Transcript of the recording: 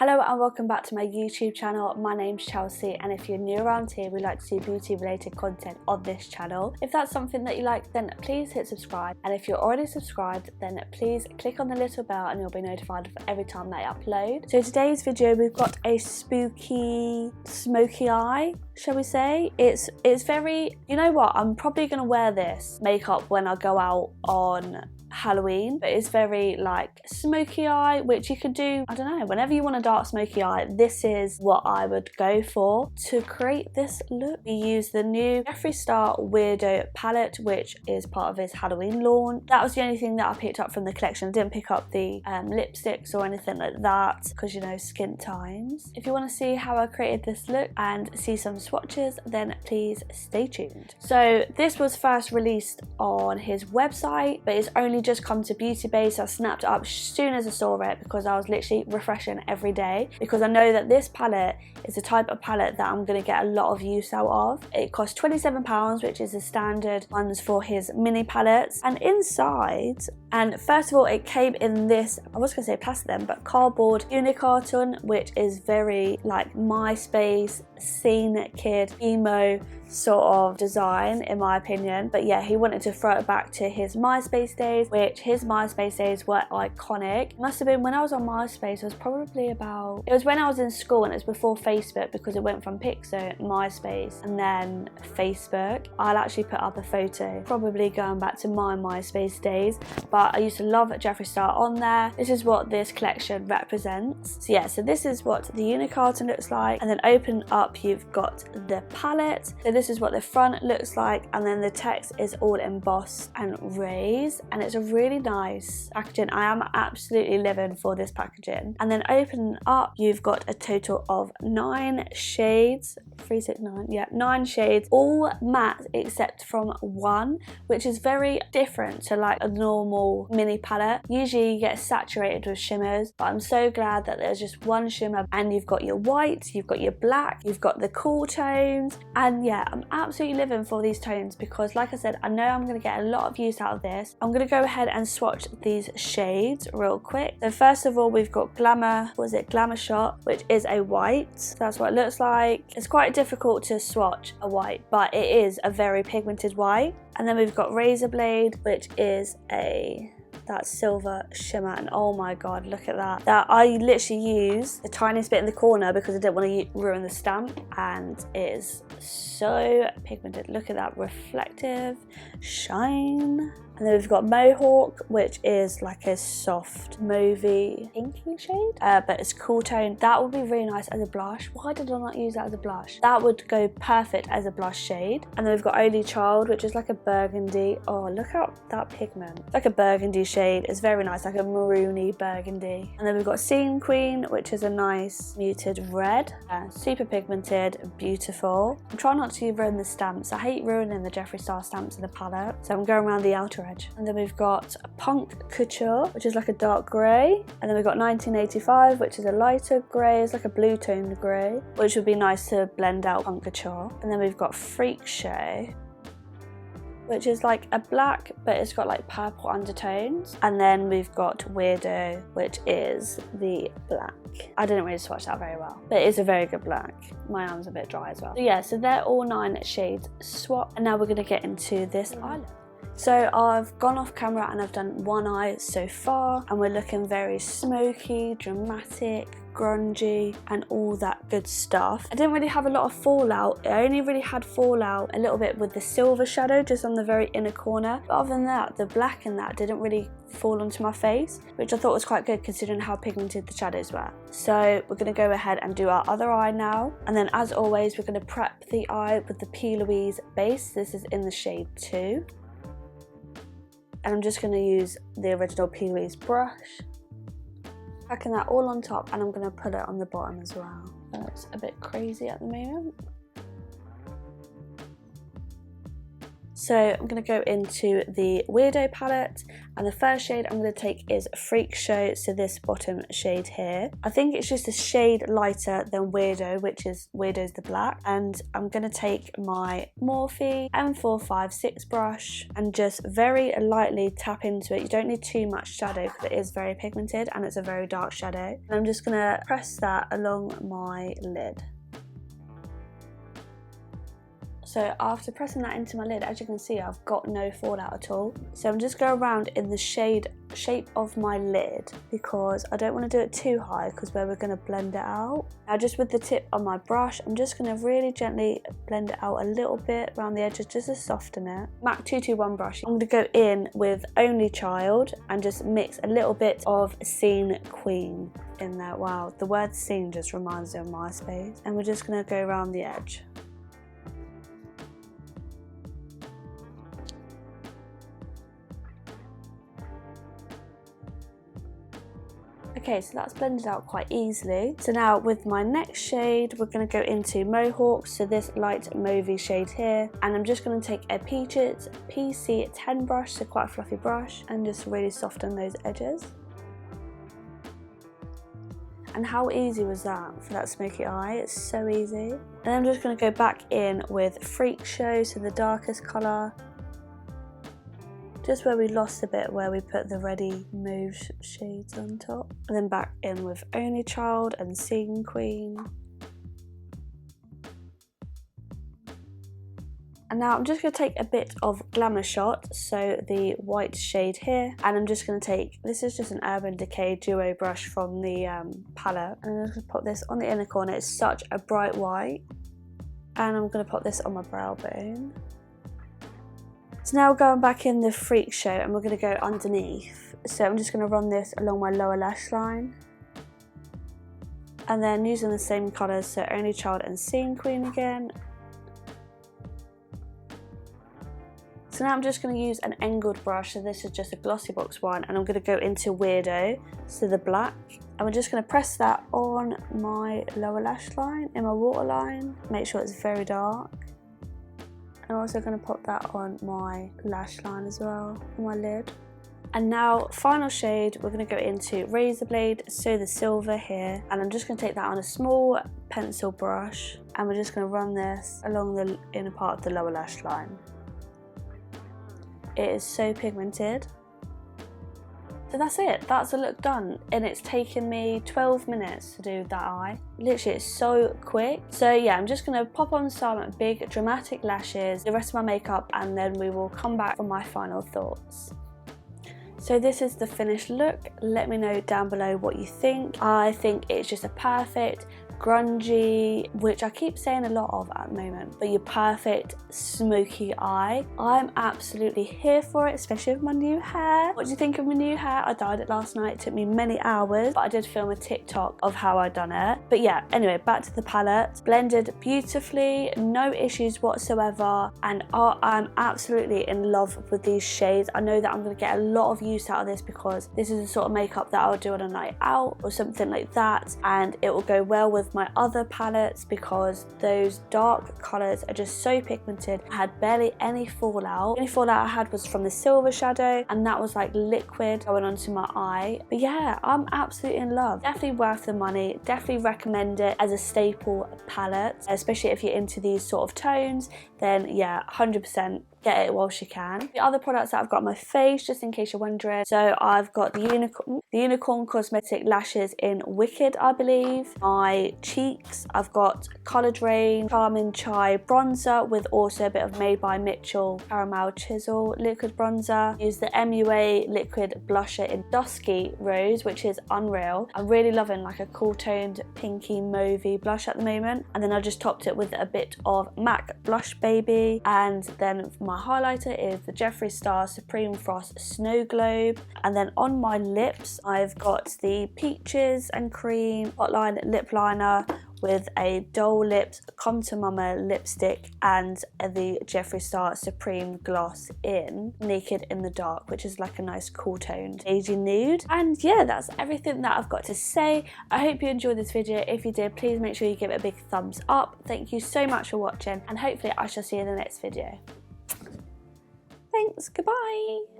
Hello and welcome back to my YouTube channel. My name's Chelsea, and if you're new around here, we like to do beauty related content on this channel. If that's something that you like, then please hit subscribe, and if you're already subscribed, then please click on the little bell and you'll be notified for every time that I upload. So today's video, we've got a spooky, smoky eye, shall we say. It's very, you know what, I'm probably gonna wear this makeup when I go out on Halloween, but it's very like smoky eye, which you could do, I don't know, whenever you want a dark smoky eye. This is what I would go for to create this look. We use the new Jeffree Star Weirdo palette, which is part of his Halloween launch. That was the only thing that I picked up from the collection. I didn't pick up the lipsticks or anything like that because, you know, skint times. If you want to see how I created this look and see some swatches, then please stay tuned. So this was first released on his website, but it's only just come to Beauty Bay, so I snapped it up as soon as I saw it because I was literally refreshing every day, because I know that this palette is the type of palette that I'm going to get a lot of use out of. It costs £27, which is the standard ones for his mini palettes. And inside, and first of all, it came in this, I was going to say plastic then, but cardboard unicarton, which is very like MySpace, scene kid, emo sort of design in my opinion. But yeah, he wanted to throw it back to his MySpace days, which his MySpace days were iconic. It must have been when I was on MySpace, it was probably about, it was when I was in school, and it was before Facebook, because it went from Pixar, MySpace, and then Facebook. I'll actually put up a photo, probably going back to my MySpace days, but I used to love Jeffree Star on there. This is what this collection represents. So yeah, so this is what the unicarton looks like, and then open up, you've got the palette. So this is what the front looks like, and then the text is all embossed and raised, and it's a really nice packaging. I am absolutely living for this packaging. And then open up, you've got a total of 9 shades, 3, 6, 9, yeah, 9 shades, all matte except from one, which is very different to like a normal mini palette. Usually you get saturated with shimmers, but I'm so glad that there's just one shimmer, and you've got your white, you've got your black, you've got the cool tones. And yeah, I'm absolutely living for these tones because, like I said, I know I'm going to get a lot of use out of this. I'm going to go ahead and swatch these shades real quick. So first of all, we've got Glamour, what is it, Glamour Shot, which is a white. So that's what it looks like. It's quite difficult to swatch a white, but it is a very pigmented white. And then we've got Razor Blade, which is that silver shimmer, and oh my god, look at that. That I literally use the tiniest bit in the corner because I didn't want to ruin the stamp, and it is so pigmented. Look at that reflective shine. And then we've got Mohawk, which is like a soft mauvey pinky shade, but it's cool tone. That would be really nice as a blush. Why did I not use that as a blush? That would go perfect as a blush shade. And then we've got Only Child, which is like a burgundy. Oh, look at that pigment. It's like a burgundy shade. It's very nice, like a maroony burgundy. And then we've got Scene Queen, which is a nice muted red. Super pigmented, beautiful. I'm trying not to ruin the stamps. I hate ruining the Jeffree Star stamps in the palette, so I'm going around the outer edge. And then we've got Punk Couture, which is like a dark grey. And then we've got 1985, which is a lighter grey. It's like a blue toned grey, which would be nice to blend out Punk Couture. And then we've got Freak Show, which is like a black, but it's got like purple undertones. And then we've got Weirdo, which is the black. I didn't really swatch that very well, but it's a very good black. My arm's a bit dry as well. So yeah, so they're all 9 shades swap. And now we're gonna get into this eye look. So I've gone off camera and I've done one eye so far, and we're looking very smoky, dramatic, grungy, and all that good stuff. I didn't really have a lot of fallout. I only really had fallout a little bit with the silver shadow just on the very inner corner. But other than that, the black in that didn't really fall onto my face, which I thought was quite good considering how pigmented the shadows were. So we're going to go ahead and do our other eye now. And then as always, we're going to prep the eye with the PLOUISE base. This is in the shade 2. And I'm just going to use the original PLOUISE brush, packing that all on top, and I'm going to put it on the bottom as well. So it's a bit crazy at the moment. So I'm going to go into the Weirdo palette, and the first shade I'm going to take is Freak Show, so this bottom shade here. I think it's just a shade lighter than Weirdo, which is Weirdo's the black, and I'm going to take my Morphe M456 brush and just very lightly tap into it. You don't need too much shadow because it is very pigmented and it's a very dark shadow. And I'm just going to press that along my lid. So after pressing that into my lid, as you can see, I've got no fallout at all. So I'm just going around in the shape of my lid because I don't want to do it too high because we're going to blend it out. Now just with the tip on my brush, I'm just going to really gently blend it out a little bit around the edges just to soften it. MAC 221 brush. I'm going to go in with Only Child and just mix a little bit of Scene Queen in there. Wow, the word scene just reminds me of MySpace. And we're just going to go around the edge. Okay, so that's blended out quite easily. So now with my next shade, we're going to go into Mohawk, so this light mauvey shade here. And I'm just going to take a Peaches PC10 brush, so quite a fluffy brush, and just really soften those edges. And how easy was that for that smoky eye? It's so easy. And I'm just going to go back in with Freak Show, so the darkest colour. Just where we lost a bit, where we put the reddy mauve shades on top. And then back in with Only Child and Scene Queen. And now I'm just going to take a bit of Glamour Shot, so the white shade here. And I'm just going to take, this is just an Urban Decay duo brush from the palette. And I'm just going to put this on the inner corner. It's such a bright white. And I'm going to put this on my brow bone. So now we're going back in the Freak Show and we're going to go underneath. So I'm just going to run this along my lower lash line. And then using the same colours, so Only Child and Scene Queen again. So now I'm just going to use an angled brush, so this is just a Glossy Box one, and I'm going to go into Weirdo, so the black. And we're just going to press that on my lower lash line, in my waterline. Make sure it's very dark. I'm also going to pop that on my lash line as well, on my lid. And now, final shade, we're going to go into Razor Blade, so the silver here. And I'm just going to take that on a small pencil brush. And we're just going to run this along the inner part of the lower lash line. It is so pigmented. So that's it, that's the look done, and it's taken me 12 minutes to do that eye. Literally, it's so quick. So yeah, I'm just gonna pop on some big dramatic lashes, the rest of my makeup, and then we will come back for my final thoughts. So this is the finished look. Let me know down below what you think. I think it's just a perfect grungy, which I keep saying a lot of at the moment, but your perfect smoky eye. I'm absolutely here for it, especially with my new hair. What do you think of my new hair? I dyed it last night. It took me many hours, but I did film a TikTok of how I done it. But yeah, anyway, back to the palette. Blended beautifully, no issues whatsoever, and I'm absolutely in love with these shades. I know that I'm going to get a lot of use out of this because this is the sort of makeup that I'll do on a night out or something like that, and it will go well with my other palettes because those dark colours are just so pigmented. I had barely any fallout. The only fallout I had was from the silver shadow, and that was like liquid going onto my eye. But yeah, I'm absolutely in love. Definitely worth the money. Definitely recommend it as a staple palette, especially if you're into these sort of tones. Then yeah, 100% get it whilst you can. The other products that I've got on my face, just in case you're wondering, so I've got the Unicorn Cosmetic lashes in Wicked, I believe. My cheeks, I've got Coloured Rain Charming Chai bronzer with also a bit of Made by Mitchell Caramel Chisel liquid bronzer. Use the MUA liquid blusher in Dusky Rose, which is unreal. I'm really loving like a cool toned pinky mauvey blush at the moment. And then I just topped it with a bit of MAC Blush Baby, and then my highlighter is the Jeffree Star Supreme Frost Snow Globe. And then on my lips, I've got the Peaches and Cream Hotline Lip Liner with a Doll Lips Come to Mama lipstick and the Jeffree Star Supreme Gloss in Naked in the Dark, which is like a nice cool toned agey nude. And yeah, that's everything that I've got to say. I hope you enjoyed this video. If you did, please make sure you give it a big thumbs up. Thank you so much for watching, and hopefully I shall see you in the next video. Thanks, goodbye.